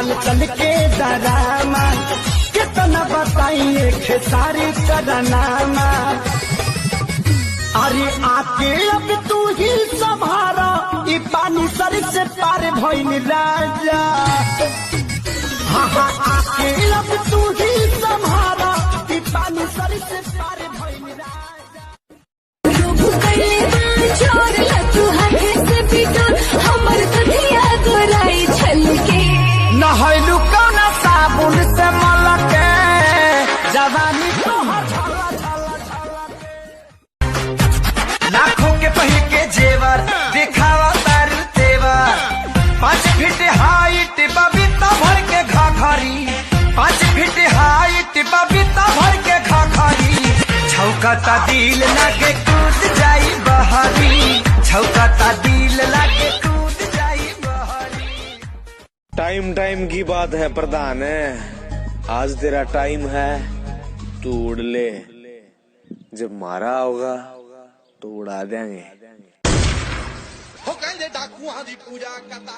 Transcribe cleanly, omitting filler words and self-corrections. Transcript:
हलचल के डरामा कितना बताइए खेसारी करनामा। अरे आके अब तू ही संभारा ई पानी सर से पार भइल राजा। हाँ आके अब तू ही संभारा ई पानी सर से पार भइल राजा। नहलू कौना साबुन से मलके जवानी लाखों के पहिर के जेवर दिखावा तारू तेवर। 5 फीट हाइट बबीता भर के घाघरी, 5 फीट हाइट बबीता भर के घाघरी। छौकता दिल लागे कूद जाई बहरी, छौकता दिल लागे कूद जाई बहरी। टाइम की बात है प्रधान है, आज तेरा टाइम है तू उड़ ले, जब मारा होगा तो उड़ा देंगे। हो कहंदे डाकुआं दी पूजा करता